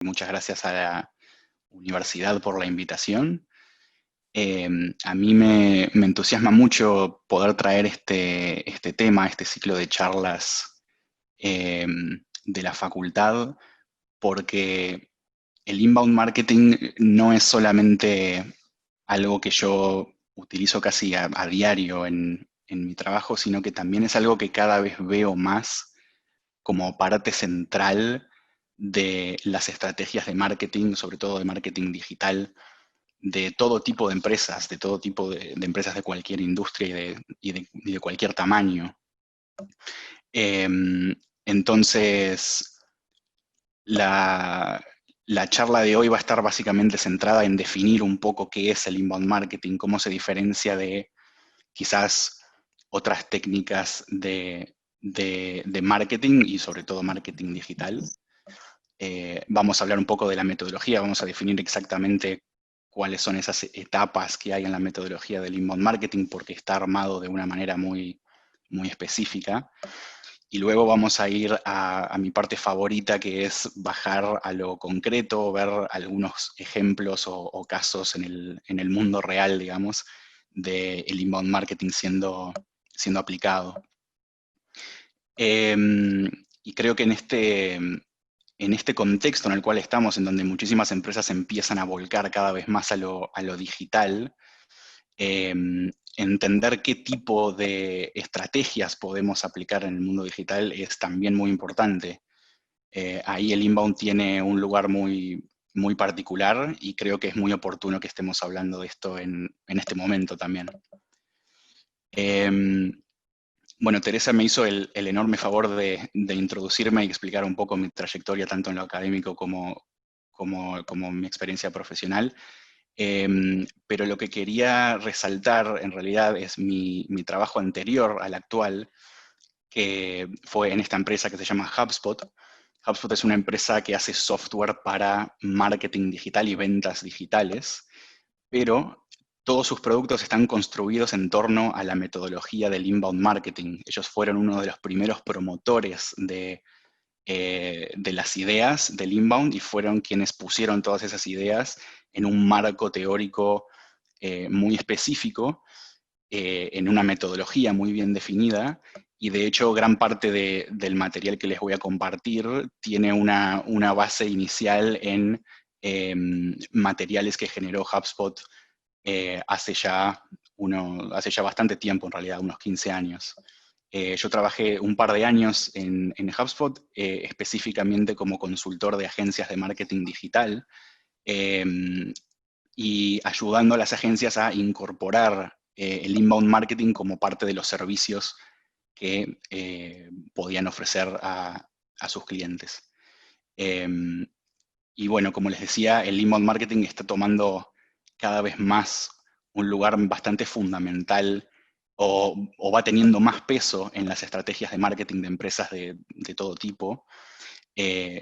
muchas gracias a la universidad por la invitación. A mí me entusiasma mucho poder traer este tema, este ciclo de charlas eh, de la facultad, porque el inbound marketing no es solamente algo que yo utilizo casi a diario en mi trabajo, sino que también es algo que cada vez veo más como parte central de las estrategias de marketing, sobre todo de marketing digital, de todo tipo de empresas, de todo tipo de empresas de cualquier industria y de cualquier tamaño. Entonces, la, la charla de hoy va a estar básicamente centrada en definir un poco qué es el inbound marketing, cómo se diferencia de quizás otras técnicas de marketing y sobre todo marketing digital. Vamos a hablar un poco de la metodología, vamos a definir exactamente cuáles son esas etapas que hay en la metodología del inbound marketing, porque está armado de una manera muy específica. Y luego vamos a ir a mi parte favorita, que es bajar a lo concreto, ver algunos ejemplos o casos en el mundo real, digamos, del inbound marketing siendo aplicado. Y creo que en este contexto en el cual estamos, en donde muchísimas empresas empiezan a volcar cada vez más a lo digital, entender qué tipo de estrategias podemos aplicar en el mundo digital es también muy importante. Ahí el inbound tiene un lugar muy particular y creo que es muy oportuno que estemos hablando de esto en este momento también. Em, bueno, Teresa me hizo el enorme favor de introducirme y explicar un poco mi trayectoria, tanto en lo académico como mi experiencia profesional. Pero lo que quería resaltar en realidad es mi trabajo anterior al actual, que fue en esta empresa que se llama HubSpot. HubSpot es una empresa que hace software para marketing digital y ventas digitales, pero todos sus productos están construidos en torno a la metodología del inbound marketing. Ellos fueron uno de los primeros promotores de las ideas del inbound y fueron quienes pusieron todas esas ideas en un marco teórico muy específico, en una metodología muy bien definida, y de hecho gran parte del material que les voy a compartir tiene una base inicial en materiales que generó HubSpot hace ya bastante tiempo, en realidad, unos 15 años. Yo trabajé un par de años en HubSpot, específicamente como consultor de agencias de marketing digital, eh, y ayudando a las agencias a incorporar el inbound marketing como parte de los servicios que podían ofrecer a sus clientes. Eh, y bueno, como les decía, el inbound marketing está tomando cada vez más un lugar bastante fundamental o va teniendo más peso en las estrategias de marketing de empresas de todo tipo.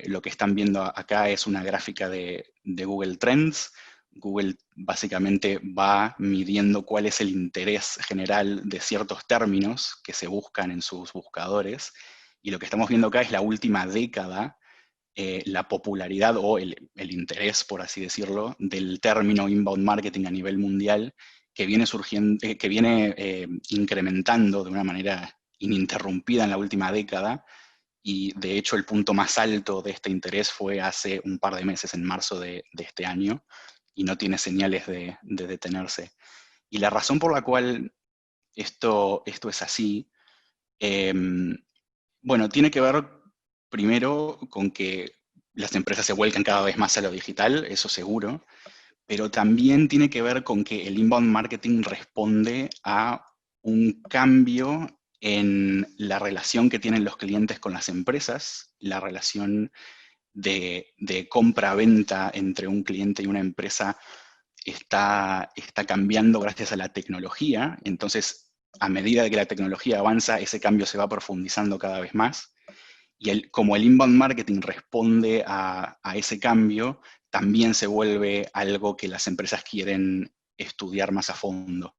Lo que están viendo acá es una gráfica de Google Trends. Google básicamente va midiendo cuál es el interés general de ciertos términos que se buscan en sus buscadores. Y lo que estamos viendo acá es la última década, la popularidad o el interés, por así decirlo, del término inbound marketing a nivel mundial, que viene surgiendo, que viene incrementando de una manera ininterrumpida en la última década. Y de hecho el punto más alto de este interés fue hace un par de meses, en marzo de este año, y no tiene señales de detenerse. Y la razón por la cual esto es así, eh, bueno, tiene que ver primero con que las empresas se vuelcan cada vez más a lo digital, eso seguro, pero también tiene que ver con que el inbound marketing responde a un cambio en la relación que tienen los clientes con las empresas, la relación de compra-venta entre un cliente y una empresa está cambiando gracias a la tecnología. Entonces, a medida de que la tecnología avanza, ese cambio se va profundizando cada vez más. Y como el inbound marketing responde a ese cambio, también se vuelve algo que las empresas quieren estudiar más a fondo.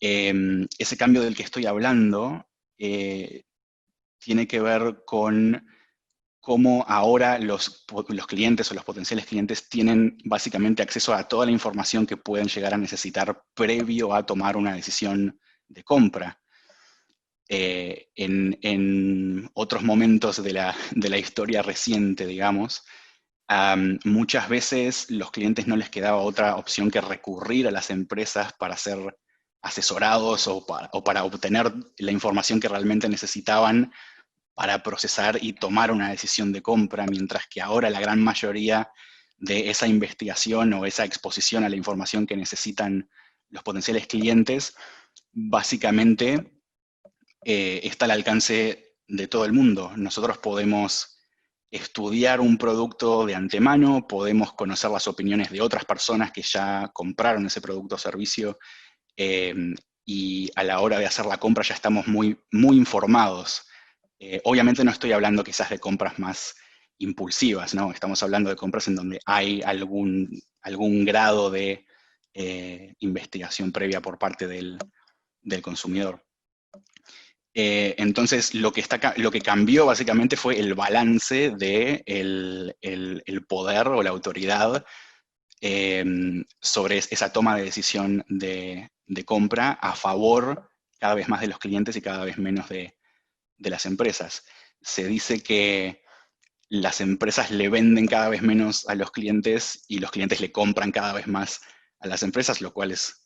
Ese cambio del que estoy hablando tiene que ver con cómo ahora los clientes o los potenciales clientes tienen básicamente acceso a toda la información que pueden llegar a necesitar previo a tomar una decisión de compra. En otros momentos de la historia reciente, digamos, muchas veces los clientes no les quedaba otra opción que recurrir a las empresas para ser asesorados o para obtener la información que realmente necesitaban para procesar y tomar una decisión de compra, mientras que ahora la gran mayoría de esa investigación o esa exposición a la información que necesitan los potenciales clientes, básicamente está al alcance de todo el mundo. Nosotros podemos estudiar un producto de antemano, podemos conocer las opiniones de otras personas que ya compraron ese producto o servicio, eh, y a la hora de hacer la compra ya estamos muy, muy informados. Obviamente no estoy hablando quizás de compras más impulsivas, ¿no? Estamos hablando de compras en donde hay algún grado de investigación previa por parte del consumidor. Entonces, lo que cambió básicamente fue el balance de el poder o la autoridad sobre esa toma de decisión de compra a favor cada vez más de los clientes y cada vez menos de las empresas. Se dice que las empresas le venden cada vez menos a los clientes y los clientes le compran cada vez más a las empresas, lo cual es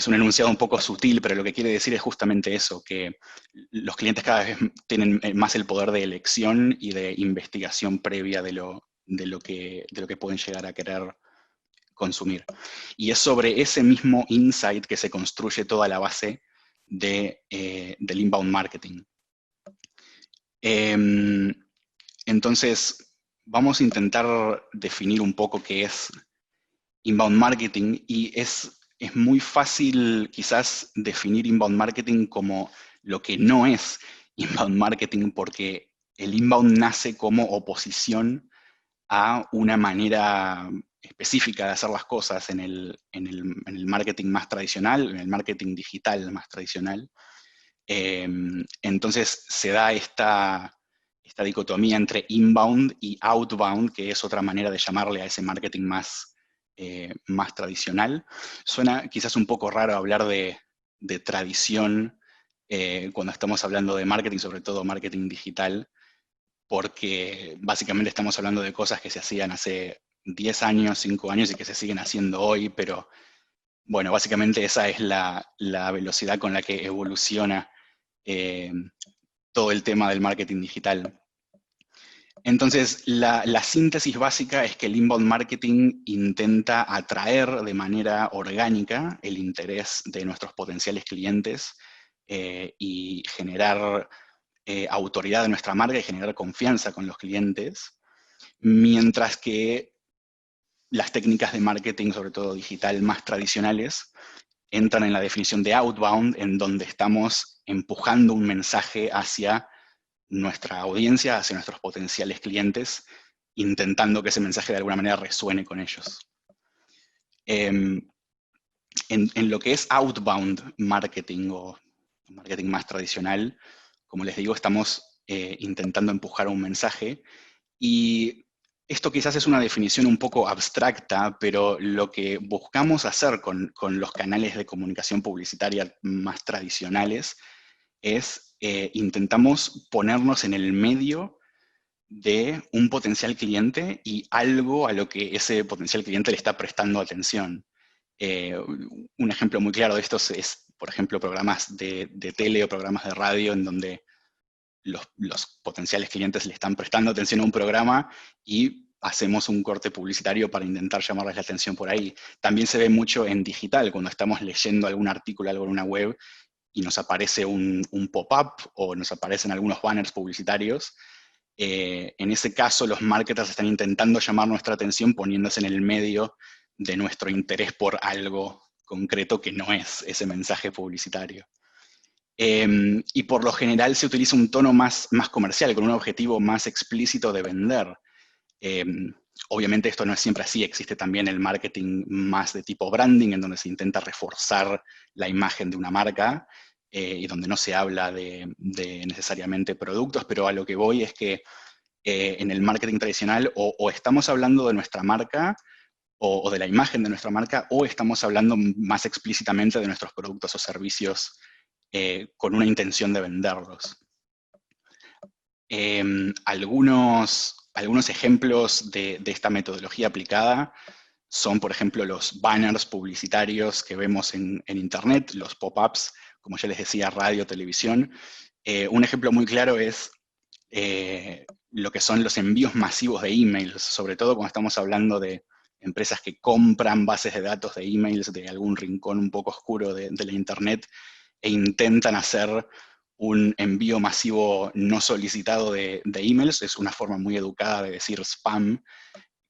un enunciado un poco sutil, pero lo que quiere decir es justamente eso, que los clientes cada vez tienen más el poder de elección y de investigación previa de lo que pueden llegar a querer consumir. Y es sobre ese mismo insight que se construye toda la base del inbound marketing. Entonces, vamos a intentar definir un poco qué es inbound marketing, y es muy fácil quizás definir inbound marketing como lo que no es inbound marketing, porque el inbound nace como oposición a una manera específica de hacer las cosas en el marketing más tradicional, en el marketing digital más tradicional. Entonces se da esta dicotomía entre inbound y outbound, que es otra manera de llamarle a ese marketing más tradicional. Suena quizás un poco raro hablar de tradición cuando estamos hablando de marketing, sobre todo marketing digital, porque básicamente estamos hablando de cosas que se hacían hace 10 años, 5 años y que se siguen haciendo hoy, pero bueno, básicamente esa es la velocidad con la que evoluciona eh, todo el tema del marketing digital. Entonces, la síntesis básica es que el inbound marketing intenta atraer de manera orgánica el interés de nuestros potenciales clientes y generar autoridad de nuestra marca y generar confianza con los clientes, mientras que las técnicas de marketing, sobre todo digital, más tradicionales, entran en la definición de outbound, en donde estamos empujando un mensaje hacia nuestra audiencia, hacia nuestros potenciales clientes, intentando que ese mensaje de alguna manera resuene con ellos. En lo que es outbound marketing o marketing más tradicional, como les digo, estamos intentando empujar un mensaje, y esto quizás es una definición un poco abstracta, pero lo que buscamos hacer con los canales de comunicación publicitaria más tradicionales es intentamos ponernos en el medio de un potencial cliente y algo a lo que ese potencial cliente le está prestando atención. Un ejemplo muy claro de esto es, por ejemplo, programas de tele o programas de radio en donde los potenciales clientes le están prestando atención a un programa y hacemos un corte publicitario para intentar llamarles la atención por ahí. También se ve mucho en digital, cuando estamos leyendo algún artículo, algo en una web, y nos aparece un pop-up o nos aparecen algunos banners publicitarios. En ese caso, los marketers están intentando llamar nuestra atención poniéndose en el medio de nuestro interés por algo concreto que no es ese mensaje publicitario. Y por lo general se utiliza un tono más comercial, con un objetivo más explícito de vender. Obviamente esto no es siempre así, existe también el marketing más de tipo branding, en donde se intenta reforzar la imagen de una marca y donde no se habla de necesariamente productos, pero a lo que voy es que en el marketing tradicional, o estamos hablando de nuestra marca, o de la imagen de nuestra marca, o estamos hablando más explícitamente de nuestros productos o servicios con una intención de venderlos. Algunos ejemplos de esta metodología aplicada son, por ejemplo, los banners publicitarios que vemos en Internet, los pop-ups, como ya les decía, radio, televisión. Un ejemplo muy claro es lo que son los envíos masivos de emails, sobre todo cuando estamos hablando de empresas que compran bases de datos de emails de algún rincón un poco oscuro de la Internet e intentan hacer un envío masivo no solicitado de emails. Es una forma muy educada de decir spam,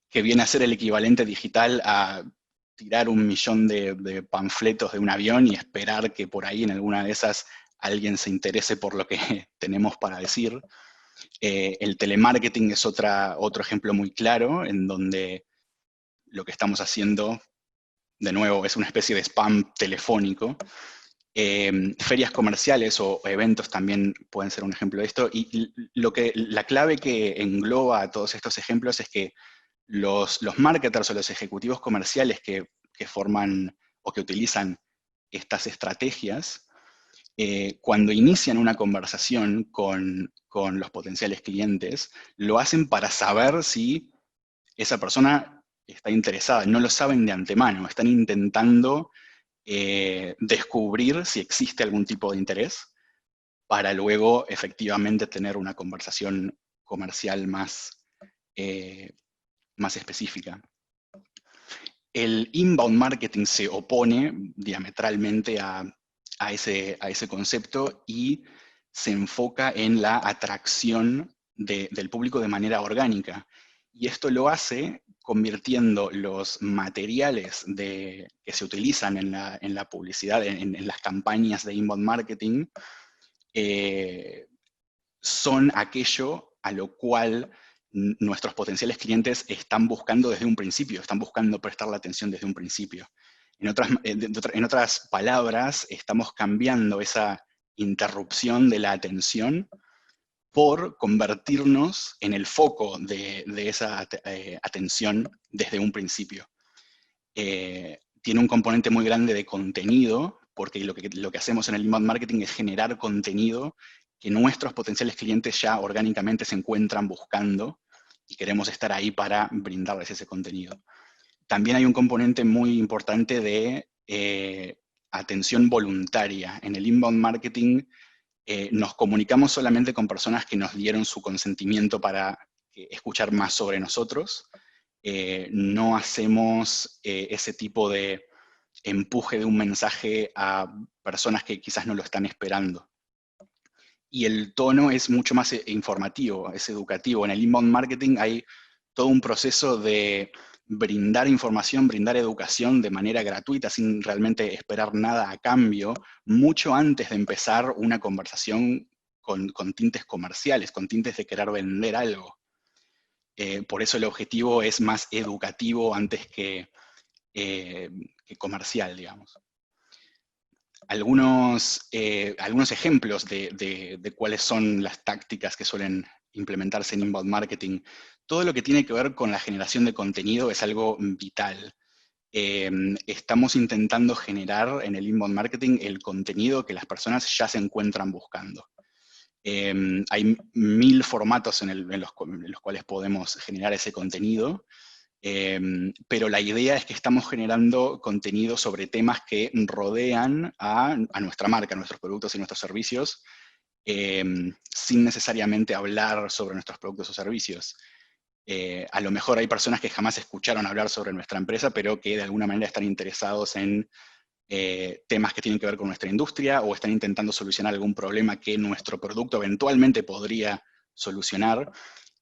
que viene a ser el equivalente digital a tirar 1.000.000 de panfletos de un avión y esperar que por ahí en alguna de esas alguien se interese por lo que tenemos para decir. El telemarketing es otro ejemplo muy claro, en donde lo que estamos haciendo, de nuevo, es una especie de spam telefónico. Ferias comerciales o eventos también pueden ser un ejemplo de esto. Y la clave que engloba a todos estos ejemplos es que los marketers o los ejecutivos comerciales que forman o que utilizan estas estrategias, cuando inician una conversación con los potenciales clientes, lo hacen para saber si esa persona está interesada. No lo saben de antemano, están intentando descubrir si existe algún tipo de interés para luego efectivamente tener una conversación comercial más específica. El inbound marketing se opone diametralmente a ese concepto y se enfoca en la atracción del público de manera orgánica. Y esto lo hace convirtiendo los materiales que se utilizan en la publicidad, en las campañas de inbound marketing, son aquello a lo cual nuestros potenciales clientes están buscando desde un principio, están buscando prestar la atención desde un principio. En otras palabras, estamos cambiando esa interrupción de la atención por convertirnos en el foco de esa atención desde un principio. Tiene un componente muy grande de contenido, porque lo que hacemos en el inbound marketing es generar contenido que nuestros potenciales clientes ya orgánicamente se encuentran buscando y queremos estar ahí para brindarles ese contenido. También hay un componente muy importante de atención voluntaria. En el inbound marketing nos comunicamos solamente con personas que nos dieron su consentimiento para escuchar más sobre nosotros. No hacemos ese tipo de empuje de un mensaje a personas que quizás no lo están esperando. Y el tono es mucho más informativo, es educativo. En el inbound marketing hay todo un proceso de brindar información, brindar educación de manera gratuita, sin realmente esperar nada a cambio, mucho antes de empezar una conversación con tintes comerciales, con tintes de querer vender algo. Por eso el objetivo es más educativo antes que comercial, digamos. Algunos ejemplos de cuáles son las tácticas que suelen implementarse en inbound marketing. Todo lo que tiene que ver con la generación de contenido es algo vital. Estamos intentando generar en el inbound marketing el contenido que las personas ya se encuentran buscando. Hay 1000 formatos en los cuales podemos generar ese contenido. Pero la idea es que estamos generando contenido sobre temas que rodean a nuestra marca, a nuestros productos y nuestros servicios, sin necesariamente hablar sobre nuestros productos o servicios. A lo mejor hay personas que jamás escucharon hablar sobre nuestra empresa, pero que de alguna manera están interesados en temas que tienen que ver con nuestra industria o están intentando solucionar algún problema que nuestro producto eventualmente podría solucionar.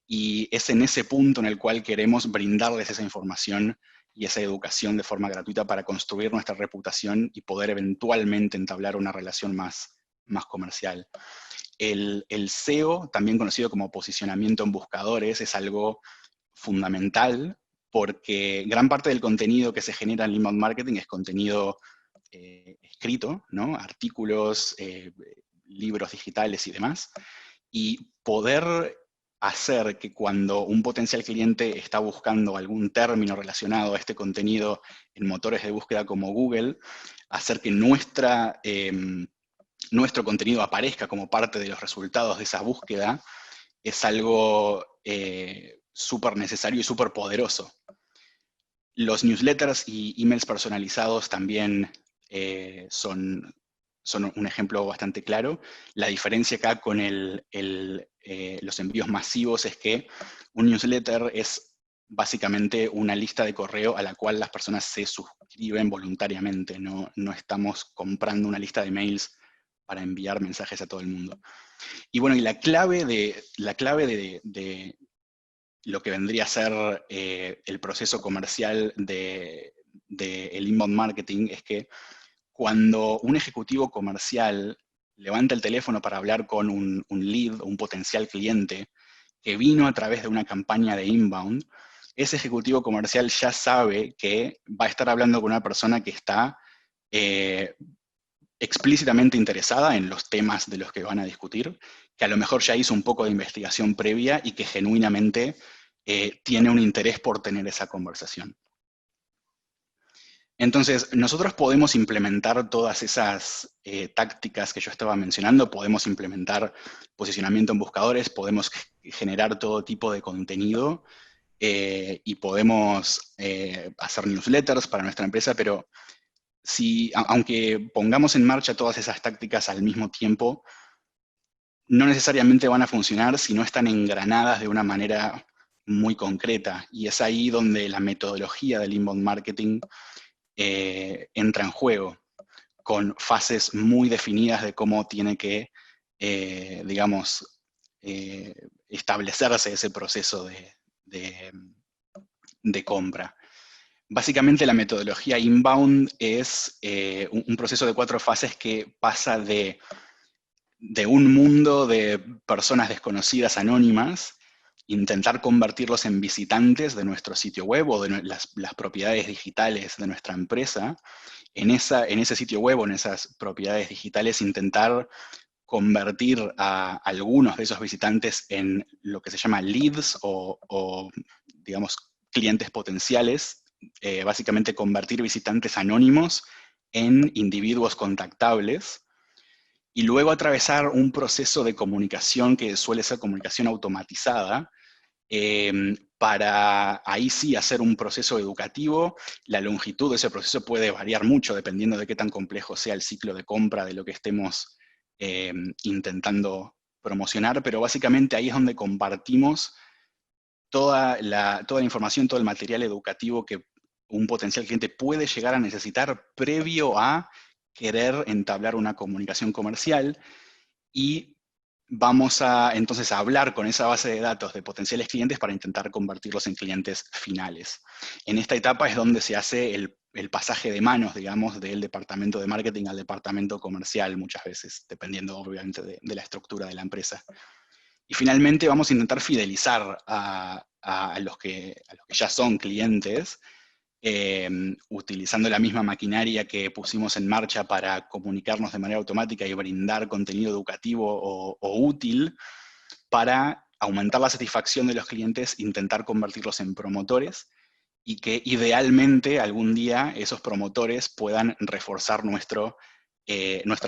Y es en ese punto en el cual queremos brindarles esa información y esa educación de forma gratuita para construir nuestra reputación y poder eventualmente entablar una relación más comercial. El SEO, también conocido como posicionamiento en buscadores, es algo fundamental porque gran parte del contenido que se genera en inbound marketing es contenido escrito, ¿no? Artículos, libros digitales y demás. Y poder hacer que cuando un potencial cliente está buscando algún término relacionado a este contenido en motores de búsqueda como Google, hacer que nuestro contenido aparezca como parte de los resultados de esa búsqueda, es algo súper necesario y súper poderoso. Los newsletters y emails personalizados también son un ejemplo bastante claro. La diferencia acá con los envíos masivos es que un newsletter es básicamente una lista de correo a la cual las personas se suscriben voluntariamente. No estamos comprando una lista de mails para enviar mensajes a todo el mundo. Y bueno, y la clave de lo que vendría a ser el proceso comercial del inbound marketing es que cuando un ejecutivo comercial levanta el teléfono para hablar con un lead o un potencial cliente que vino a través de una campaña de inbound, ese ejecutivo comercial ya sabe que va a estar hablando con una persona que está explícitamente interesada en los temas de los que van a discutir, que a lo mejor ya hizo un poco de investigación previa y que genuinamente tiene un interés por tener esa conversación. Entonces, nosotros podemos implementar todas esas tácticas que yo estaba mencionando, podemos implementar posicionamiento en buscadores, podemos generar todo tipo de contenido y podemos hacer newsletters para nuestra empresa, pero aunque pongamos en marcha todas esas tácticas al mismo tiempo, no necesariamente van a funcionar si no están engranadas de una manera muy concreta. Y es ahí donde la metodología del inbound marketing entra en juego, con fases muy definidas de cómo tiene que, digamos, establecerse ese proceso de compra. Básicamente la metodología inbound es un proceso de 4 fases que pasa de un mundo de personas desconocidas anónimas, intentar convertirlos en visitantes de nuestro sitio web o de las propiedades digitales de nuestra empresa. En ese sitio web o en esas propiedades digitales intentar convertir a algunos de esos visitantes en lo que se llama leads o digamos, clientes potenciales, básicamente convertir visitantes anónimos en individuos contactables, y luego atravesar un proceso de comunicación que suele ser comunicación automatizada, para ahí sí hacer un proceso educativo. La longitud de ese proceso puede variar mucho dependiendo de qué tan complejo sea el ciclo de compra de lo que estemos intentando promocionar, pero básicamente ahí es donde compartimos toda la información, todo el material educativo que un potencial cliente puede llegar a necesitar previo a querer entablar una comunicación comercial, y vamos entonces a hablar con esa base de datos de potenciales clientes para intentar convertirlos en clientes finales. En esta etapa es donde se hace el pasaje de manos, digamos, del departamento de marketing al departamento comercial muchas veces, dependiendo obviamente de la estructura de la empresa. Y finalmente vamos a intentar fidelizar a los que ya son clientes, utilizando la misma maquinaria que pusimos en marcha para comunicarnos de manera automática y brindar contenido educativo o útil, para aumentar la satisfacción de los clientes, intentar convertirlos en promotores, y que idealmente algún día esos promotores puedan reforzar nuestra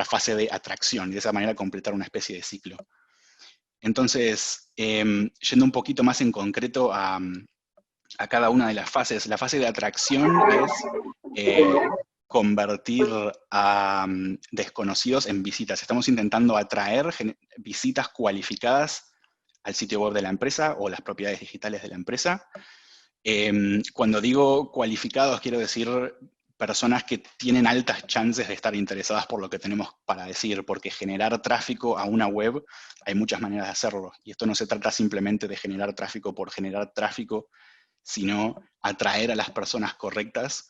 fase de atracción y de esa manera completar una especie de ciclo. Entonces, yendo un poquito más en concreto a cada una de las fases. La fase de atracción es convertir a desconocidos en visitas. Estamos intentando atraer visitas cualificadas al sitio web de la empresa o las propiedades digitales de la empresa. Cuando digo cualificados, quiero decir personas que tienen altas chances de estar interesadas por lo que tenemos para decir, porque generar tráfico a una web, hay muchas maneras de hacerlo. Y esto no se trata simplemente de generar tráfico por generar tráfico, sino atraer a las personas correctas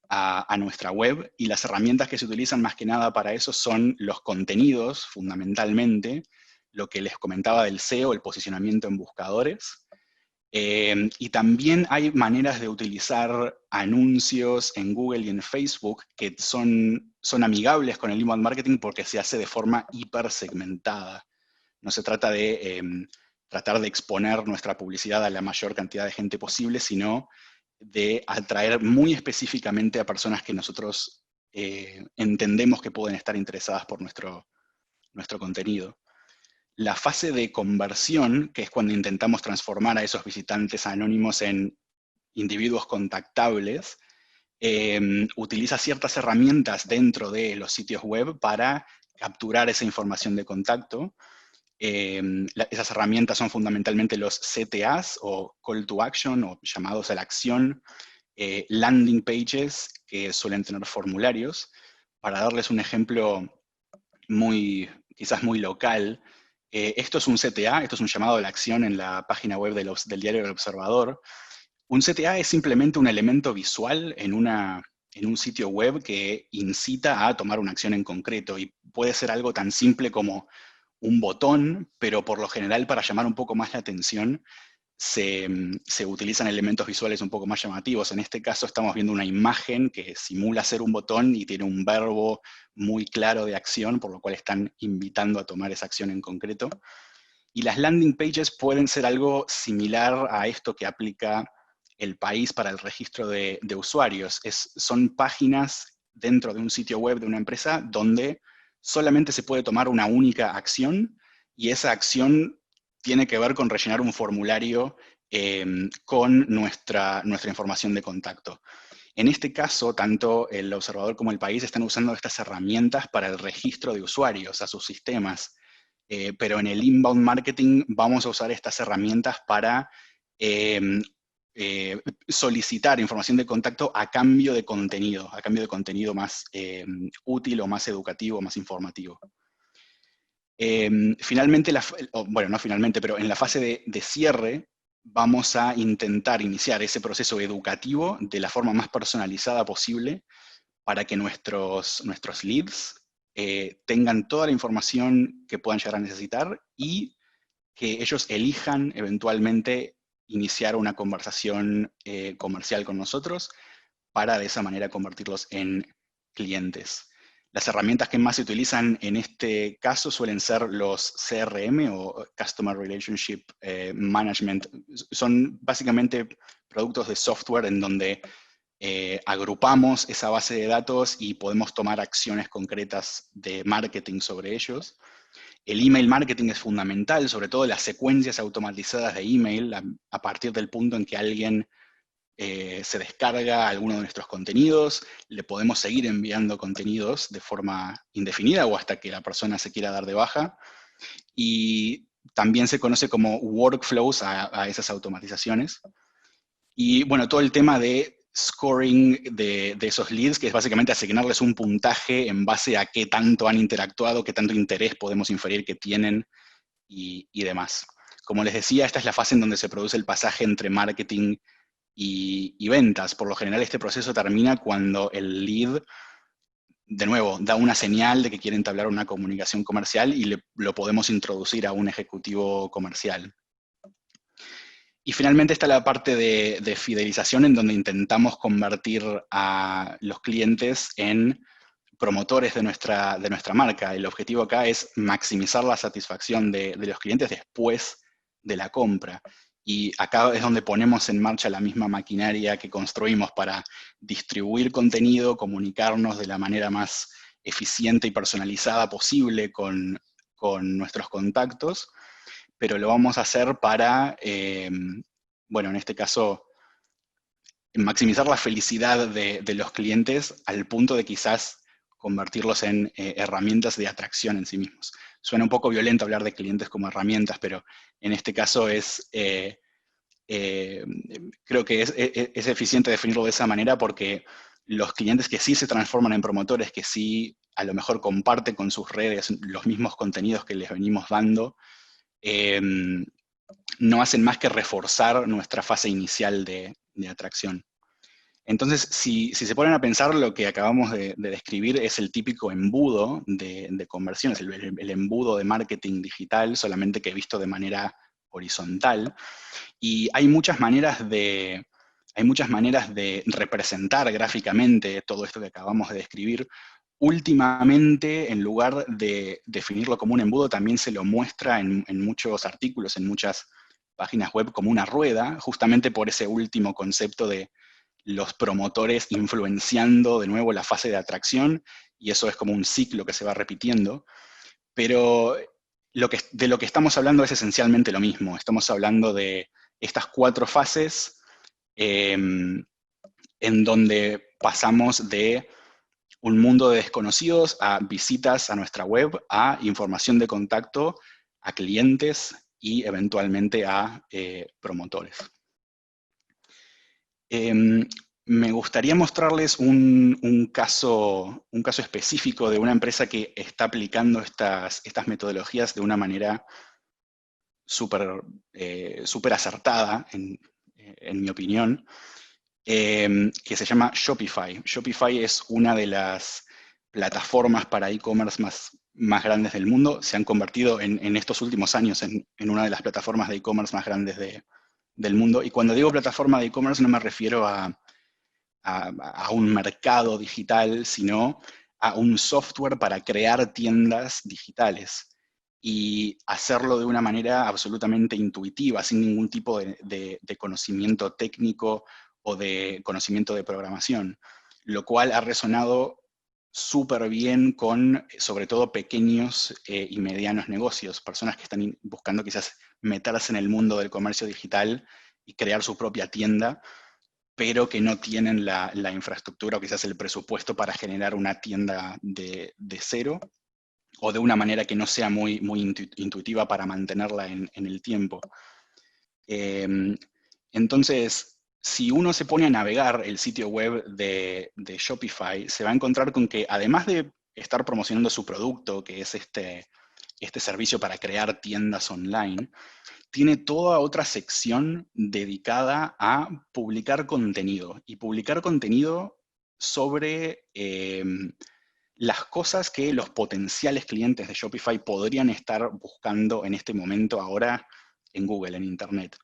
a nuestra web, y las herramientas que se utilizan más que nada para eso son los contenidos, fundamentalmente, lo que les comentaba del SEO, el posicionamiento en buscadores, y también hay maneras de utilizar anuncios en Google y en Facebook que son amigables con el inbound marketing porque se hace de forma hiper segmentada. No se trata de tratar de exponer nuestra publicidad a la mayor cantidad de gente posible, sino de atraer muy específicamente a personas que nosotros entendemos que pueden estar interesadas por nuestro contenido. La fase de conversión, que es cuando intentamos transformar a esos visitantes anónimos en individuos contactables, utiliza ciertas herramientas dentro de los sitios web para capturar esa información de contacto. Esas herramientas son fundamentalmente los CTAs o Call to Action o llamados a la acción, landing pages que suelen tener formularios. Para darles un ejemplo quizás muy local, esto es un CTA, esto es un llamado a la acción en la página web del diario El Observador. Un CTA es simplemente un elemento visual en un sitio web que incita a tomar una acción en concreto, y puede ser algo tan simple como un botón, pero por lo general para llamar un poco más la atención se utilizan elementos visuales un poco más llamativos. En este caso estamos viendo una imagen que simula ser un botón y tiene un verbo muy claro de acción, por lo cual están invitando a tomar esa acción en concreto. Y las landing pages pueden ser algo similar a esto que aplica El País para el registro de usuarios. Son páginas dentro de un sitio web de una empresa donde solamente se puede tomar una única acción, y esa acción tiene que ver con rellenar un formulario con nuestra información de contacto. En este caso, tanto El Observador como El País están usando estas herramientas para el registro de usuarios a sus sistemas. Pero en el inbound marketing vamos a usar estas herramientas para solicitar información de contacto a cambio de contenido más útil o más educativo, más informativo. Finalmente, bueno, no finalmente, pero en la fase de cierre vamos a intentar iniciar ese proceso educativo de la forma más personalizada posible para que nuestros leads tengan toda la información que puedan llegar a necesitar y que ellos elijan eventualmente iniciar una conversación comercial con nosotros para de esa manera convertirlos en clientes. Las herramientas que más se utilizan en este caso suelen ser los CRM o Customer Relationship Management. Son básicamente productos de software en donde agrupamos esa base de datos y podemos tomar acciones concretas de marketing sobre ellos. El email marketing es fundamental, sobre todo las secuencias automatizadas de email, a partir del punto en que alguien se descarga alguno de nuestros contenidos, le podemos seguir enviando contenidos de forma indefinida o hasta que la persona se quiera dar de baja. Y también se conoce como workflows a esas automatizaciones. Y bueno, todo el tema de scoring de esos leads, que es básicamente asignarles un puntaje en base a qué tanto han interactuado, qué tanto interés podemos inferir que tienen y demás. Como les decía, esta es la fase en donde se produce el pasaje entre marketing y ventas. Por lo general este proceso termina cuando el lead, de nuevo, da una señal de que quiere entablar una comunicación comercial y lo podemos introducir a un ejecutivo comercial. Y finalmente está la parte de fidelización, en donde intentamos convertir a los clientes en promotores de nuestra marca. El objetivo acá es maximizar la satisfacción de los clientes después de la compra. Y acá es donde ponemos en marcha la misma maquinaria que construimos para distribuir contenido, comunicarnos de la manera más eficiente y personalizada posible con nuestros contactos, pero lo vamos a hacer para, bueno, en este caso, maximizar la felicidad de los clientes al punto de quizás convertirlos en herramientas de atracción en sí mismos. Suena un poco violento hablar de clientes como herramientas, pero en este caso creo que es eficiente definirlo de esa manera, porque los clientes que sí se transforman en promotores, que sí a lo mejor comparten con sus redes los mismos contenidos que les venimos dando, no hacen más que reforzar nuestra fase inicial de atracción. Entonces, si se ponen a pensar, lo que acabamos de describir es el típico embudo de conversiones, el embudo de marketing digital, solamente que visto de manera horizontal. Y hay muchas maneras de representar gráficamente todo esto que acabamos de describir. últimamente, en lugar de definirlo como un embudo, también se lo muestra en muchos artículos, en muchas páginas web como una rueda, justamente por ese último concepto de los promotores influenciando de nuevo la fase de atracción, y eso es como un ciclo que se va repitiendo. Pero de lo que estamos hablando es esencialmente lo mismo. Estamos hablando de estas 4 fases en donde pasamos de un mundo de desconocidos a visitas a nuestra web, a información de contacto, a clientes y eventualmente a promotores. Me gustaría mostrarles un caso específico de una empresa que está aplicando estas metodologías de una manera súper acertada, en mi opinión, que se llama Shopify. Shopify es una de las plataformas para e-commerce más grandes del mundo. Se han convertido en estos últimos años en una de las plataformas de e-commerce más grandes del mundo. Y cuando digo plataforma de e-commerce no me refiero a un mercado digital, sino a un software para crear tiendas digitales y hacerlo de una manera absolutamente intuitiva, sin ningún tipo de conocimiento técnico o de conocimiento de programación, lo cual ha resonado súper bien con, sobre todo, pequeños y medianos negocios, personas que están buscando quizás meterse en el mundo del comercio digital y crear su propia tienda, pero que no tienen la infraestructura o quizás el presupuesto para generar una tienda de cero, o de una manera que no sea muy intuitiva para mantenerla en el tiempo. Entonces, si uno se pone a navegar el sitio web de Shopify, se va a encontrar con que además de estar promocionando su producto, que es este servicio para crear tiendas online, tiene toda otra sección dedicada a publicar contenido, y publicar contenido sobre las cosas que los potenciales clientes de Shopify podrían estar buscando en este momento ahora en Google, en Internet.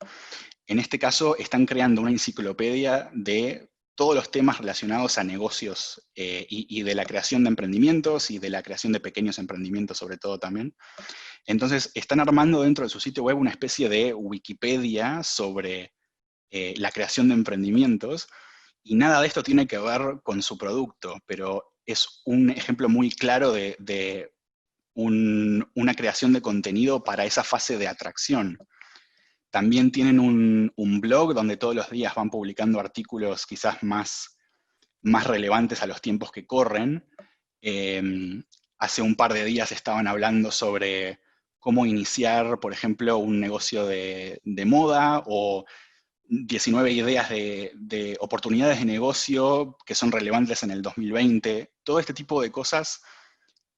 En este caso, están creando una enciclopedia de todos los temas relacionados a negocios y de la creación de emprendimientos y de la creación de pequeños emprendimientos sobre todo también. Entonces, están armando dentro de su sitio web una especie de Wikipedia sobre la creación de emprendimientos, y nada de esto tiene que ver con su producto, pero es un ejemplo muy claro de una creación de contenido para esa fase de atracción. También tienen un blog donde todos los días van publicando artículos quizás más relevantes a los tiempos que corren. Hace un par de días estaban hablando sobre cómo iniciar, por ejemplo, un negocio de moda, o 19 ideas de oportunidades de negocio que son relevantes en el 2020. Todo este tipo de cosas,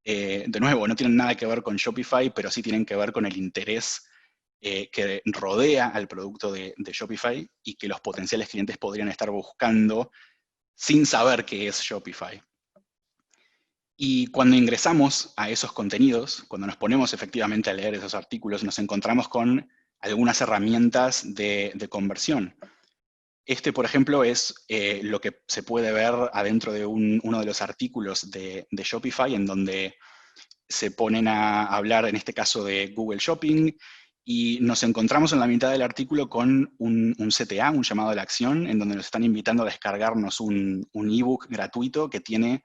de nuevo, no tienen nada que ver con Shopify, pero sí tienen que ver con el interés que rodea al producto de Shopify y que los potenciales clientes podrían estar buscando sin saber qué es Shopify. Y cuando ingresamos a esos contenidos, cuando nos ponemos efectivamente a leer esos artículos, nos encontramos con algunas herramientas de conversión. Este, por ejemplo, es lo que se puede ver adentro de uno de los artículos de Shopify, en donde se ponen a hablar, en este caso, de Google Shopping, y nos encontramos en la mitad del artículo con un CTA, un llamado a la acción, en donde nos están invitando a descargarnos un ebook gratuito que tiene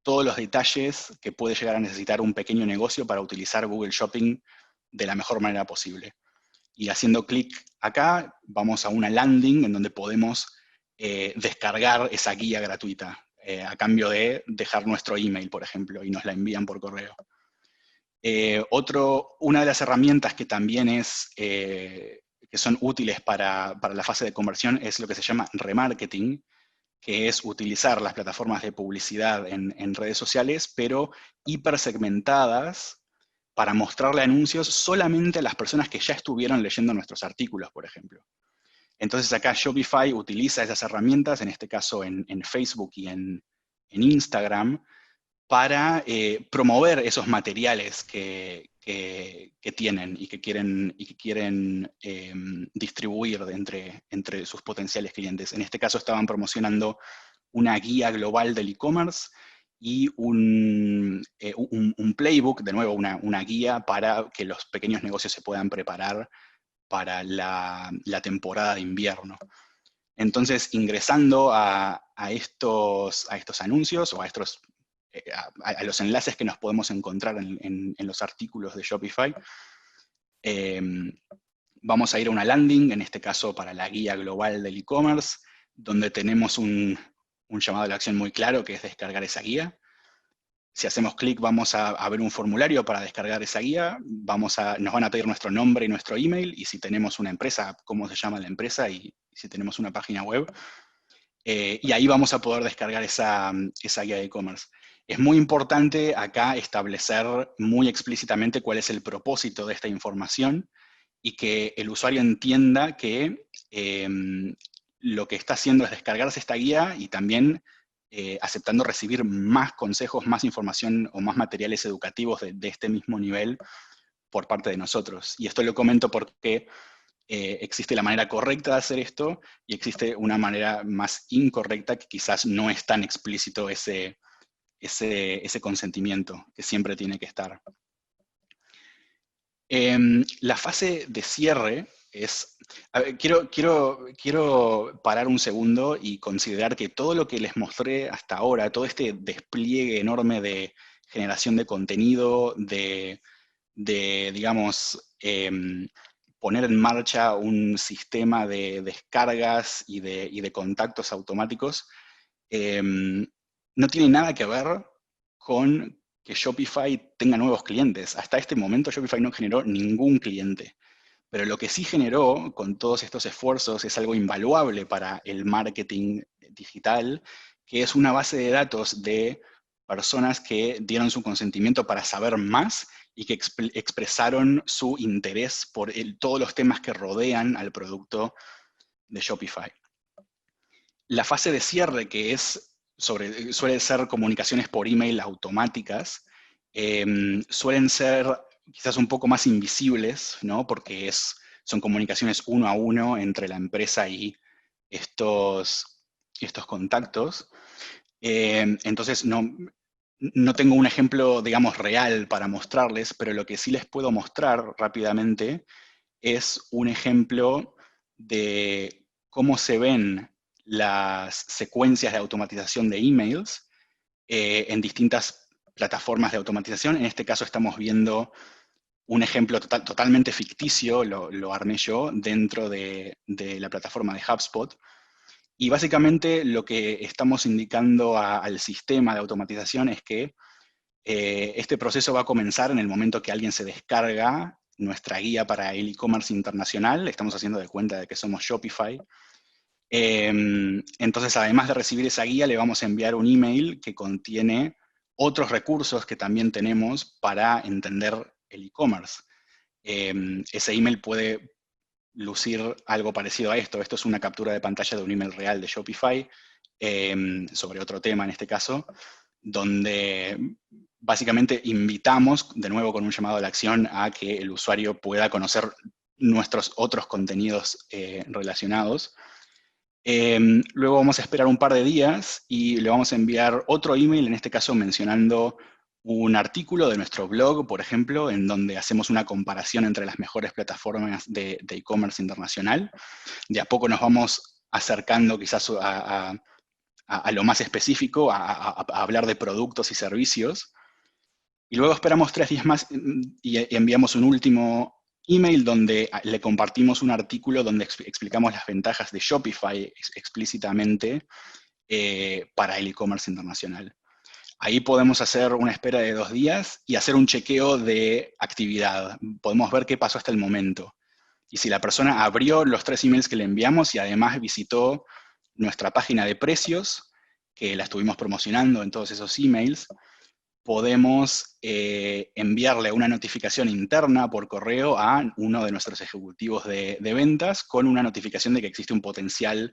todos los detalles que puede llegar a necesitar un pequeño negocio para utilizar Google Shopping de la mejor manera posible. Y haciendo clic acá, vamos a una landing en donde podemos descargar esa guía gratuita, a cambio de dejar nuestro email, por ejemplo, y nos la envían por correo. Una de las herramientas que también que son útiles para la fase de conversión es lo que se llama remarketing, que es utilizar las plataformas de publicidad en redes sociales, pero hipersegmentadas, para mostrarle anuncios solamente a las personas que ya estuvieron leyendo nuestros artículos, por ejemplo. Entonces acá Shopify utiliza esas herramientas, en este caso en Facebook y en Instagram, para promover esos materiales que tienen y que quieren distribuir entre sus potenciales clientes. En este caso estaban promocionando una guía global del e-commerce, y un playbook, de nuevo una guía para que los pequeños negocios se puedan preparar para la temporada de invierno. Entonces, ingresando a estos anuncios o a los enlaces que nos podemos encontrar en los artículos de Shopify, vamos a ir a una landing, en este caso para la guía global del e-commerce, donde tenemos un llamado a la acción muy claro, que es descargar esa guía. Si hacemos clic, vamos a ver un formulario para descargar esa guía. Nos van a pedir nuestro nombre y nuestro email, y si tenemos una empresa, cómo se llama la empresa, y si tenemos una página web. Y ahí vamos a poder descargar esa guía de e-commerce. Es muy importante acá establecer muy explícitamente cuál es el propósito de esta información y que el usuario entienda que lo que está haciendo es descargarse esta guía y también aceptando recibir más consejos, más información o más materiales educativos de este mismo nivel por parte de nosotros. Y esto lo comento porque existe la manera correcta de hacer esto y existe una manera más incorrecta que quizás no es tan explícito ese consentimiento que siempre tiene que estar. La fase de cierre es... A ver, quiero parar un segundo y considerar que todo lo que les mostré hasta ahora, todo este despliegue enorme de generación de contenido, digamos, poner en marcha un sistema de descargas y de contactos automáticos, no tiene nada que ver con que Shopify tenga nuevos clientes. Hasta este momento Shopify no generó ningún cliente. Pero lo que sí generó con todos estos esfuerzos es algo invaluable para el marketing digital, que es una base de datos de personas que dieron su consentimiento para saber más y que expresaron su interés por todos los temas que rodean al producto de Shopify. La fase de cierre, que suele ser comunicaciones por email automáticas, suelen ser quizás un poco más invisibles, ¿no? Porque son comunicaciones uno a uno entre la empresa y estos contactos. Entonces, no tengo un ejemplo, digamos, real para mostrarles, pero lo que sí les puedo mostrar rápidamente es un ejemplo de cómo se ven las secuencias de automatización de emails en distintas plataformas de automatización. En este caso estamos viendo un ejemplo totalmente ficticio, lo armé yo dentro de la plataforma de HubSpot. Y básicamente lo que estamos indicando al sistema de automatización es que este proceso va a comenzar en el momento que alguien se descarga nuestra guía para el e-commerce internacional. Estamos haciendo de cuenta de que somos Shopify. Entonces, además de recibir esa guía, le vamos a enviar un email que contiene otros recursos que también tenemos para entender el e-commerce. Ese email puede lucir algo parecido a esto. Esto es una captura de pantalla de un email real de Shopify sobre otro tema en este caso, donde básicamente invitamos, de nuevo con un llamado a la acción, a que el usuario pueda conocer nuestros otros contenidos relacionados. Luego vamos a esperar un par de días y le vamos a enviar otro email, en este caso mencionando un artículo de nuestro blog, por ejemplo, en donde hacemos una comparación entre las mejores plataformas de e-commerce internacional. De a poco nos vamos acercando quizás a lo más específico, a hablar de productos y servicios. Y luego esperamos 3 días más y enviamos un último email donde le compartimos un artículo donde explicamos las ventajas de Shopify explícitamente para el e-commerce internacional. Ahí podemos hacer una espera de 2 días y hacer un chequeo de actividad. Podemos ver qué pasó hasta el momento. Y si la persona abrió los 3 emails que le enviamos y además visitó nuestra página de precios, que la estuvimos promocionando en todos esos emails, podemos enviarle una notificación interna por correo a uno de nuestros ejecutivos de ventas con una notificación de que existe un potencial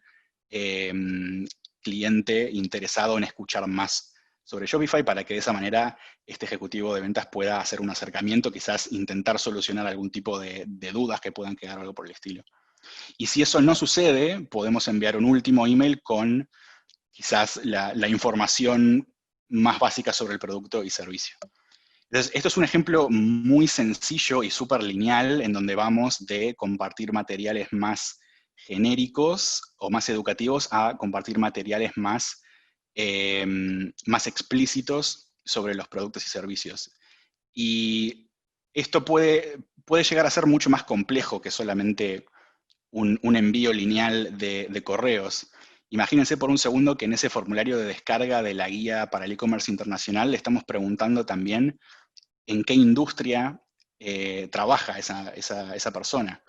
cliente interesado en escuchar más sobre Shopify para que de esa manera este ejecutivo de ventas pueda hacer un acercamiento, quizás intentar solucionar algún tipo de dudas que puedan quedar, algo por el estilo. Y si eso no sucede, podemos enviar un último email con quizás la información más básicas sobre el producto y servicio. Entonces, esto es un ejemplo muy sencillo y súper lineal en donde vamos de compartir materiales más genéricos o más educativos a compartir materiales más, más explícitos sobre los productos y servicios. Y esto puede llegar a ser mucho más complejo que solamente un envío lineal de correos. Imagínense por un segundo que en ese formulario de descarga de la guía para el e-commerce internacional le estamos preguntando también en qué industria trabaja esa persona.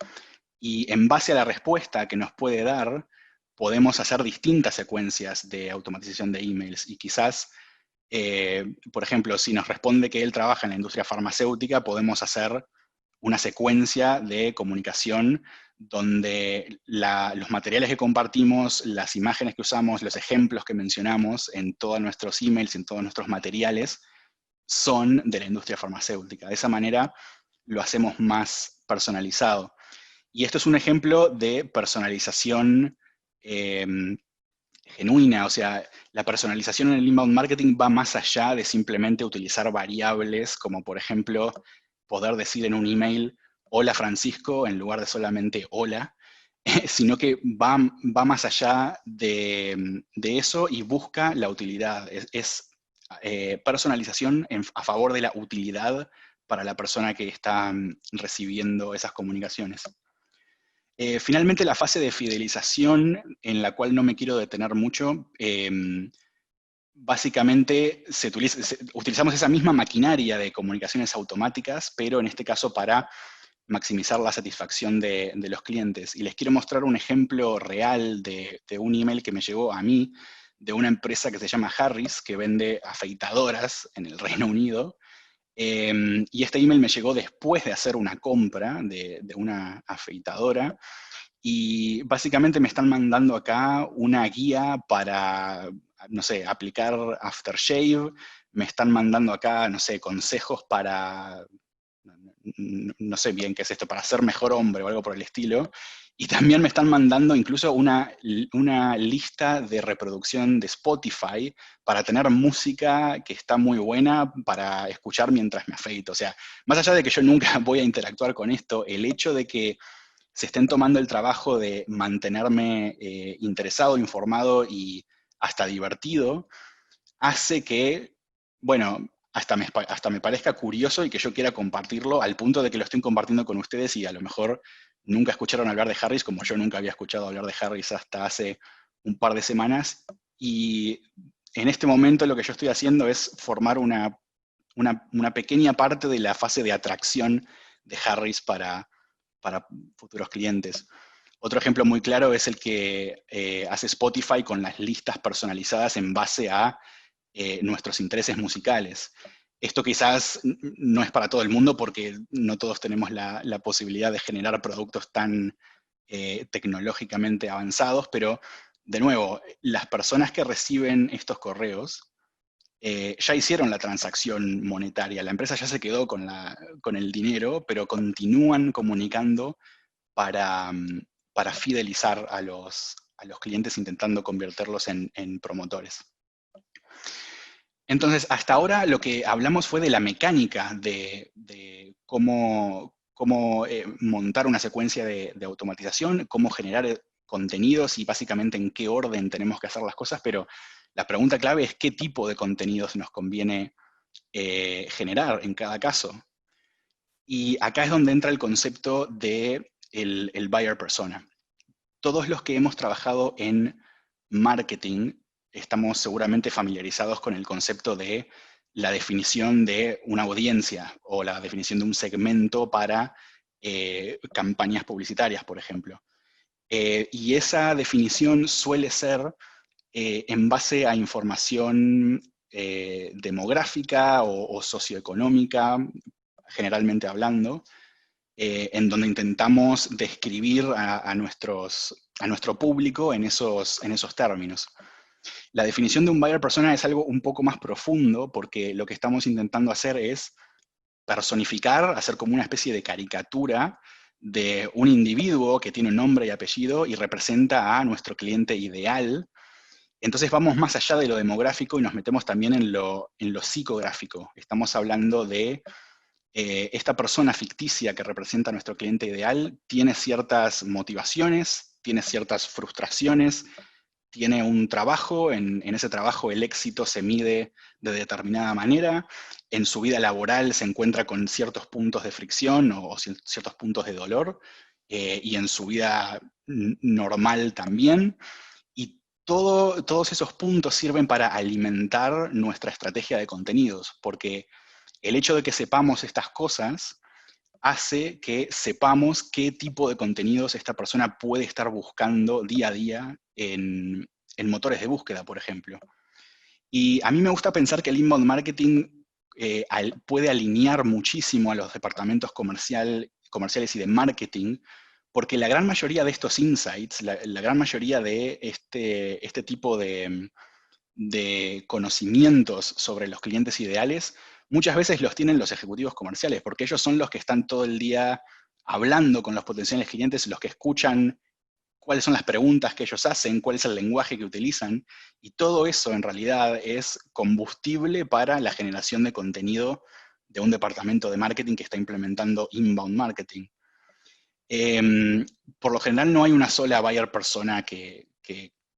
Y en base a la respuesta que nos puede dar, podemos hacer distintas secuencias de automatización de emails. Y quizás, por ejemplo, si nos responde que él trabaja en la industria farmacéutica, podemos hacer una secuencia de comunicación donde los materiales que compartimos, las imágenes que usamos, los ejemplos que mencionamos en todos nuestros emails, en todos nuestros materiales, son de la industria farmacéutica. De esa manera lo hacemos más personalizado. Y esto es un ejemplo de personalización genuina, o sea, la personalización en el inbound marketing va más allá de simplemente utilizar variables, como por ejemplo, poder decir en un email, hola Francisco, en lugar de solamente hola, sino que va más allá de eso y busca la utilidad. Es personalización a favor de la utilidad para la persona que está recibiendo esas comunicaciones. Finalmente, la fase de fidelización, en la cual no me quiero detener mucho, básicamente utilizamos esa misma maquinaria de comunicaciones automáticas, pero en este caso para maximizar la satisfacción de los clientes. Y les quiero mostrar un ejemplo real de un email que me llegó a mí, de una empresa que se llama Harris, que vende afeitadoras en el Reino Unido. Y este email me llegó después de hacer una compra de una afeitadora. Y básicamente me están mandando acá una guía para, no sé, aplicar aftershave. Me están mandando acá, no sé, consejos para, no sé bien qué es esto, para ser mejor hombre o algo por el estilo. Y también me están mandando incluso una lista de reproducción de Spotify para tener música que está muy buena para escuchar mientras me afeito. O sea, más allá de que yo nunca voy a interactuar con esto, el hecho de que se estén tomando el trabajo de mantenerme interesado, informado y hasta divertido, hace que, bueno, hasta me parezca curioso y que yo quiera compartirlo al punto de que lo estoy compartiendo con ustedes y a lo mejor nunca escucharon hablar de Harris, como yo nunca había escuchado hablar de Harris hasta hace un par de semanas. Y en este momento lo que yo estoy haciendo es formar una pequeña parte de la fase de atracción de Harris para futuros clientes. Otro ejemplo muy claro es el que hace Spotify con las listas personalizadas en base a nuestros intereses musicales. Esto quizás no es para todo el mundo porque no todos tenemos la posibilidad de generar productos tan tecnológicamente avanzados, pero de nuevo, las personas que reciben estos correos ya hicieron la transacción monetaria, la empresa ya se quedó con el dinero, pero continúan comunicando para, para fidelizar a los clientes intentando convertirlos en promotores. Entonces, hasta ahora lo que hablamos fue de la mecánica de cómo montar una secuencia de automatización, cómo generar contenidos y básicamente en qué orden tenemos que hacer las cosas, pero la pregunta clave es qué tipo de contenidos nos conviene generar en cada caso. Y acá es donde entra el concepto de el buyer persona. Todos los que hemos trabajado en marketing estamos seguramente familiarizados con el concepto de la definición de una audiencia o la definición de un segmento para campañas publicitarias, por ejemplo. Y esa definición suele ser en base a información demográfica o socioeconómica, generalmente hablando, en donde intentamos describir a nuestro público en esos términos. La definición de un buyer persona es algo un poco más profundo porque lo que estamos intentando hacer es personificar, hacer como una especie de caricatura de un individuo que tiene un nombre y apellido y representa a nuestro cliente ideal. Entonces vamos más allá de lo demográfico y nos metemos también en lo psicográfico. Estamos hablando de esta persona ficticia que representa a nuestro cliente ideal, tiene ciertas motivaciones, tiene ciertas frustraciones, tiene un trabajo, en ese trabajo el éxito se mide de determinada manera, en su vida laboral se encuentra con ciertos puntos de fricción o ciertos puntos de dolor, y en su vida normal también. Y todos esos puntos sirven para alimentar nuestra estrategia de contenidos, porque el hecho de que sepamos estas cosas hace que sepamos qué tipo de contenidos esta persona puede estar buscando día a día en motores de búsqueda, por ejemplo. Y a mí me gusta pensar que el inbound marketing puede alinear muchísimo a los departamentos comerciales y de marketing, porque la gran mayoría de estos insights, la gran mayoría de este tipo de conocimientos sobre los clientes ideales, muchas veces los tienen los ejecutivos comerciales, porque ellos son los que están todo el día hablando con los potenciales clientes, los que escuchan cuáles son las preguntas que ellos hacen, cuál es el lenguaje que utilizan, y todo eso en realidad es combustible para la generación de contenido de un departamento de marketing que está implementando inbound marketing. Por lo general no hay una sola buyer persona que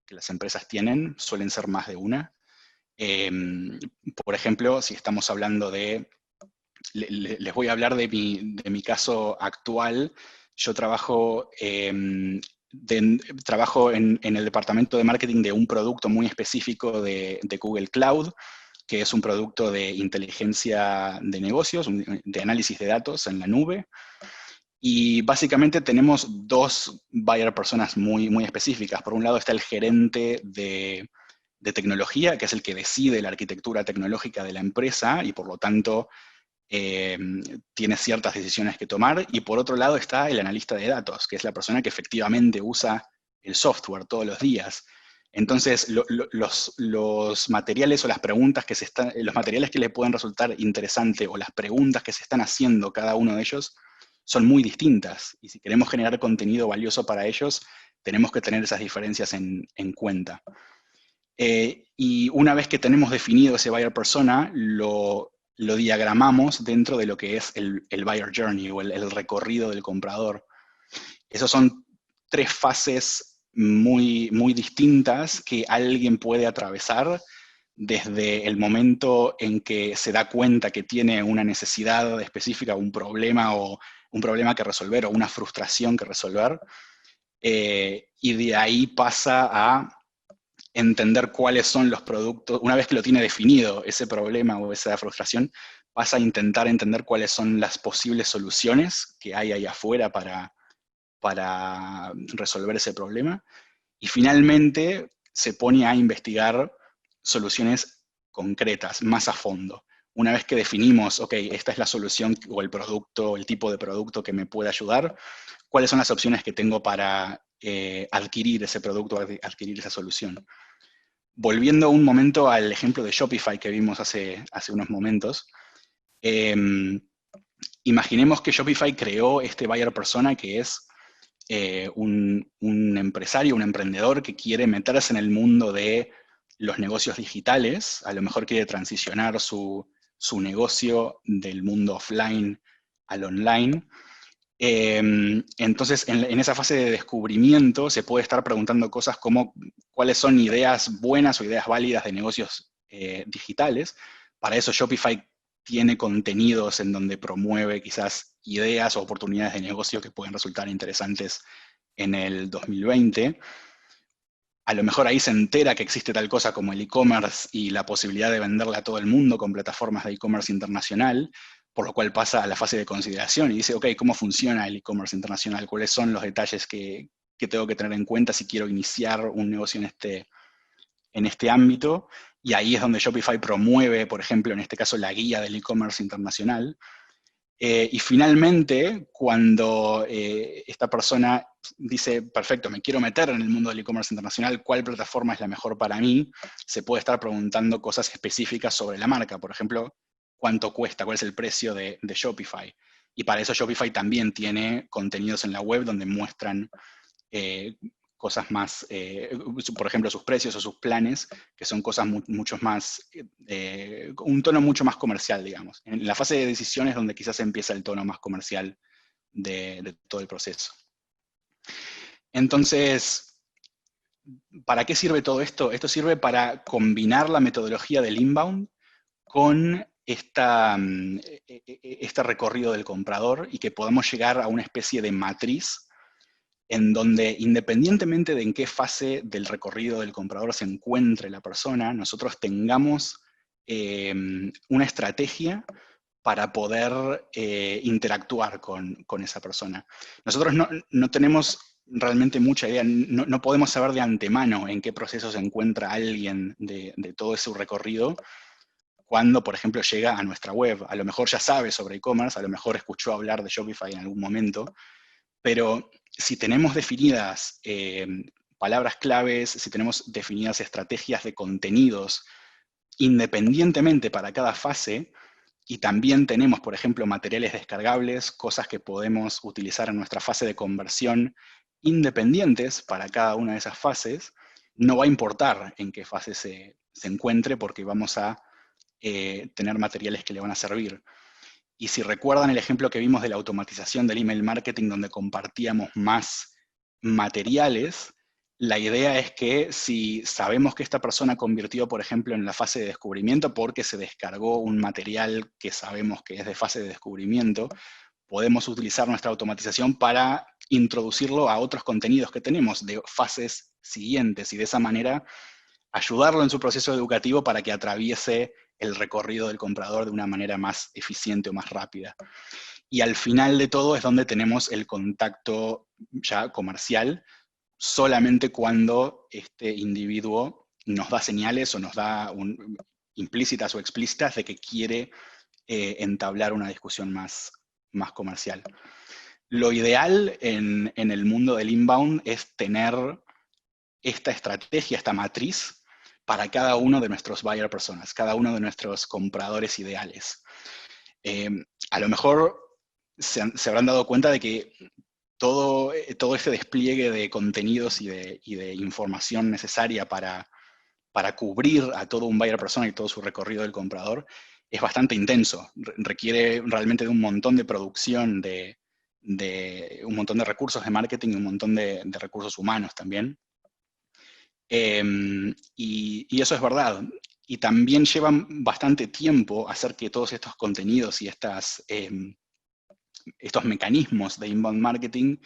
las empresas tienen, suelen ser más de una. Por ejemplo, si estamos hablando les voy a hablar de mi caso actual. Yo trabajo en el departamento de marketing de un producto muy específico de Google Cloud, que es un producto de inteligencia de negocios, de análisis de datos en la nube. Y básicamente tenemos dos buyer personas muy, muy específicas. Por un lado está el gerente de tecnología, que es el que decide la arquitectura tecnológica de la empresa y por lo tanto tiene ciertas decisiones que tomar. Y por otro lado está el analista de datos, que es la persona que efectivamente usa el software todos los días. Entonces, los materiales o las preguntas los materiales que le pueden resultar interesantes o las preguntas que se están haciendo cada uno de ellos son muy distintas. Y si queremos generar contenido valioso para ellos, tenemos que tener esas diferencias en cuenta. Y una vez que tenemos definido ese buyer persona, lo diagramamos dentro de lo que es el buyer journey o el recorrido del comprador. Esas son tres fases muy, muy distintas que alguien puede atravesar desde el momento en que se da cuenta que tiene una necesidad específica, un problema o un problema que resolver o una frustración que resolver, y de ahí pasa a entender cuáles son los productos, una vez que lo tiene definido ese problema o esa frustración, pasa a intentar entender cuáles son las posibles soluciones que hay ahí afuera para resolver ese problema. Y finalmente se pone a investigar soluciones concretas, más a fondo. Una vez que definimos, ok, esta es la solución o el producto, el tipo de producto que me puede ayudar, ¿cuáles son las opciones que tengo para adquirir ese producto, adquirir esa solución? Volviendo un momento al ejemplo de Shopify que vimos hace unos momentos, eh, imaginemos que Shopify creó este buyer persona que es un empresario, un emprendedor que quiere meterse en el mundo de los negocios digitales, a lo mejor quiere transicionar su negocio del mundo offline al online. Entonces, en esa fase de descubrimiento se puede estar preguntando cosas como cuáles son ideas buenas o ideas válidas de negocios digitales. Para eso Shopify tiene contenidos en donde promueve quizás ideas o oportunidades de negocio que pueden resultar interesantes en el 2020. A lo mejor ahí se entera que existe tal cosa como el e-commerce y la posibilidad de venderle a todo el mundo con plataformas de e-commerce internacional, por lo cual pasa a la fase de consideración y dice, ok, ¿cómo funciona el e-commerce internacional? ¿Cuáles son los detalles que tengo que tener en cuenta si quiero iniciar un negocio en este ámbito? Y ahí es donde Shopify promueve, por ejemplo, en este caso, la guía del e-commerce internacional. Y finalmente, cuando esta persona dice, perfecto, me quiero meter en el mundo del e-commerce internacional, ¿cuál plataforma es la mejor para mí? Se puede estar preguntando cosas específicas sobre la marca. Por ejemplo, ¿cuánto cuesta? ¿Cuál es el precio de Shopify? Y para eso Shopify también tiene contenidos en la web donde muestran cosas más, por ejemplo, sus precios o sus planes, que son cosas mucho más, un tono mucho más comercial, digamos. En la fase de decisiones donde quizás empieza el tono más comercial de todo el proceso. Entonces, ¿para qué sirve todo esto? Esto sirve para combinar la metodología del inbound con este recorrido del comprador y que podamos llegar a una especie de matriz en donde, independientemente de en qué fase del recorrido del comprador se encuentre la persona, nosotros tengamos una estrategia para poder interactuar con esa persona. Nosotros no tenemos realmente mucha idea, no podemos saber de antemano en qué proceso se encuentra alguien de todo ese recorrido cuando, por ejemplo, llega a nuestra web. A lo mejor ya sabe sobre e-commerce, a lo mejor escuchó hablar de Shopify en algún momento, pero si tenemos definidas palabras claves, si tenemos definidas estrategias de contenidos independientemente para cada fase, y también tenemos, por ejemplo, materiales descargables, cosas que podemos utilizar en nuestra fase de conversión independientes para cada una de esas fases, no va a importar en qué fase se encuentre porque vamos a tener materiales que le van a servir. Y si recuerdan el ejemplo que vimos de la automatización del email marketing donde compartíamos más materiales, la idea es que si sabemos que esta persona convirtió, por ejemplo, en la fase de descubrimiento porque se descargó un material que sabemos que es de fase de descubrimiento, podemos utilizar nuestra automatización para introducirlo a otros contenidos que tenemos de fases siguientes y de esa manera ayudarlo en su proceso educativo para que atraviese el recorrido del comprador de una manera más eficiente o más rápida. Y al final de todo es donde tenemos el contacto ya comercial, solamente cuando este individuo nos da señales o nos da implícitas o explícitas de que quiere entablar una discusión más comercial. Lo ideal en el mundo del inbound es tener esta estrategia, esta matriz, para cada uno de nuestros buyer personas, cada uno de nuestros compradores ideales. A lo mejor se habrán dado cuenta de que todo este despliegue de contenidos y de información necesaria para cubrir a todo un buyer persona y todo su recorrido del comprador es bastante intenso. Requiere realmente de un montón de producción, de un montón de recursos de marketing y un montón de recursos humanos también. Y eso es verdad. Y también lleva bastante tiempo hacer que todos estos contenidos y estos mecanismos de inbound marketing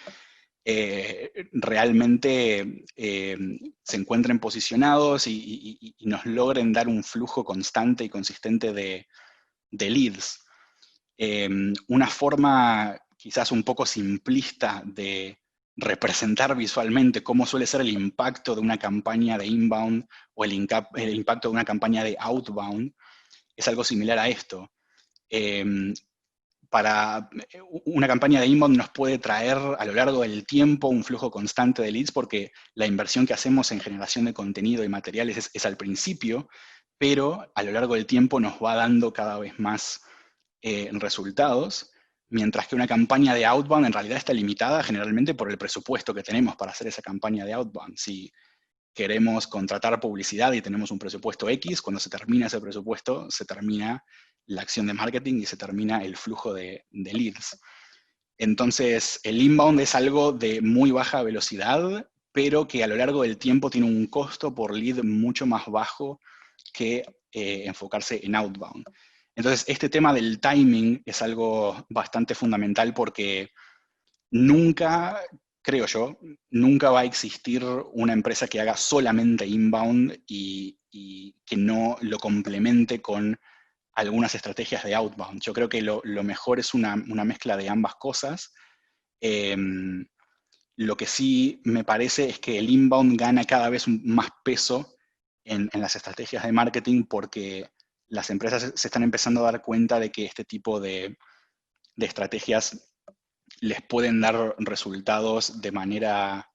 realmente se encuentren posicionados y nos logren dar un flujo constante y consistente de leads. Una forma quizás un poco simplista de representar visualmente cómo suele ser el impacto de una campaña de inbound o el impacto de una campaña de outbound es algo similar a esto. Para una campaña de inbound nos puede traer a lo largo del tiempo un flujo constante de leads porque la inversión que hacemos en generación de contenido y materiales es al principio, pero a lo largo del tiempo nos va dando cada vez más resultados, mientras que una campaña de outbound en realidad está limitada generalmente por el presupuesto que tenemos para hacer esa campaña de outbound. Si queremos contratar publicidad y tenemos un presupuesto X, cuando se termina ese presupuesto, se termina la acción de marketing y se termina el flujo de leads. Entonces, el inbound es algo de muy baja velocidad, pero que a lo largo del tiempo tiene un costo por lead mucho más bajo que enfocarse en outbound. Entonces, este tema del timing es algo bastante fundamental porque nunca, creo yo, nunca va a existir una empresa que haga solamente inbound y que no lo complemente con algunas estrategias de outbound. Yo creo que lo mejor es una mezcla de ambas cosas. Lo que sí me parece es que el inbound gana cada vez más peso en las estrategias de marketing porque las empresas se están empezando a dar cuenta de que este tipo de estrategias les pueden dar resultados de manera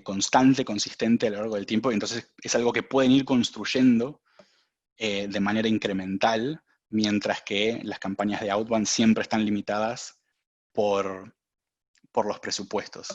constante, consistente a lo largo del tiempo, y entonces es algo que pueden ir construyendo de manera incremental, mientras que las campañas de outbound siempre están limitadas por los presupuestos.